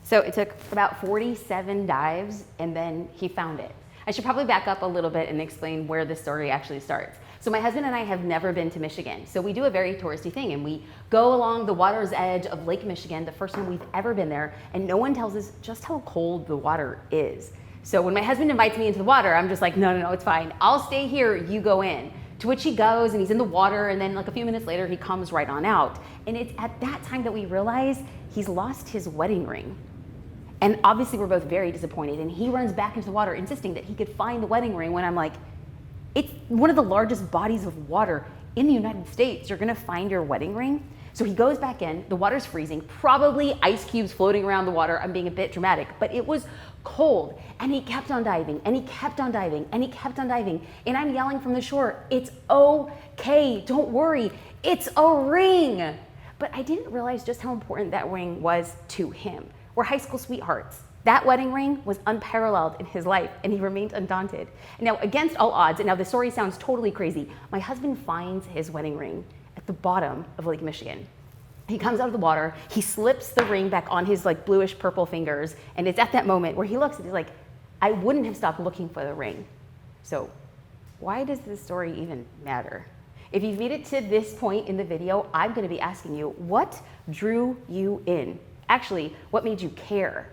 So it took about 47 dives, and then he found it. I should probably back up a little bit and explain where this story actually starts. So my husband and I have never been to Michigan. So we do a very touristy thing, and we go along the water's edge of Lake Michigan, the first time we've ever been there, and no one tells us just how cold the water is. So when my husband invites me into the water, I'm just like, no, it's fine. I'll stay here, you go in. To which he goes, and he's in the water, and then like a few minutes later, he comes right on out. And it's at that time that we realize he's lost his wedding ring. And obviously we're both very disappointed, and he runs back into the water insisting that he could find the wedding ring, when I'm like, it's one of the largest bodies of water in the United States. You're gonna find your wedding ring? So he goes back in, the water's freezing, probably ice cubes floating around the water. I'm being a bit dramatic, but it was cold. And he kept on diving, and he kept on diving, and he kept on diving. And I'm yelling from the shore, it's okay, don't worry, it's a ring. But I didn't realize just how important that ring was to him. We're high school sweethearts. That wedding ring was unparalleled in his life, and he remained undaunted. And now, against all odds, and now the story sounds totally crazy, my husband finds his wedding ring at the bottom of Lake Michigan. He comes out of the water, he slips the ring back on his like bluish purple fingers, and it's at that moment where he looks and he's like, I wouldn't have stopped looking for the ring. So why does this story even matter? If you've made it to this point in the video, I'm gonna be asking you, what drew you in? Actually, what made you care?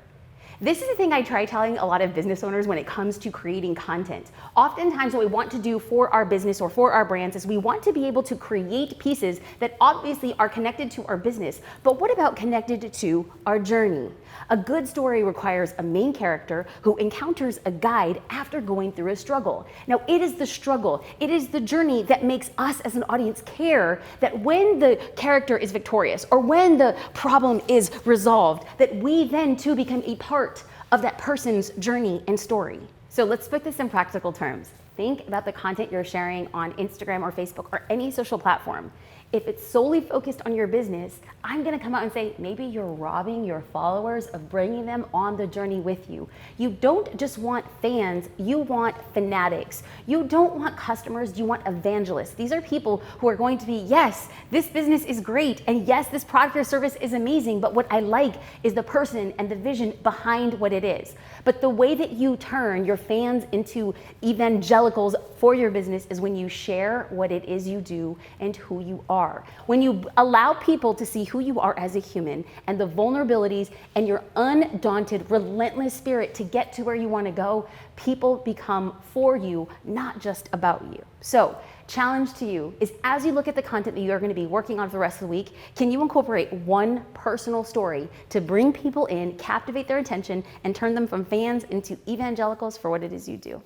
This is the thing I try telling a lot of business owners when it comes to creating content. Oftentimes what we want to do for our business or for our brands is we want to be able to create pieces that obviously are connected to our business, but what about connected to our journey? A good story requires a main character who encounters a guide after going through a struggle. Now, it is the struggle, it is the journey that makes us as an audience care that when the character is victorious or when the problem is resolved, that we then too become a part of that person's journey and story. So let's put this in practical terms. Think about the content you're sharing on Instagram or Facebook or any social platform. If it's solely focused on your business, I'm gonna come out and say, maybe you're robbing your followers of bringing them on the journey with you. You don't just want fans, you want fanatics. You don't want customers, you want evangelists. These are people who are going to be, yes, this business is great, and yes, this product or service is amazing, but what I like is the person and the vision behind what it is. But the way that you turn your fans into evangelicals for your business is when you share what it is you do and who you are. When you allow people to see who you are as a human and the vulnerabilities and your undaunted, relentless spirit to get to where you want to go, people become for you, not just about you. So, challenge to you is as you look at the content that you are going to be working on for the rest of the week, can you incorporate one personal story to bring people in, captivate their attention, and turn them from fans into evangelicals for what it is you do?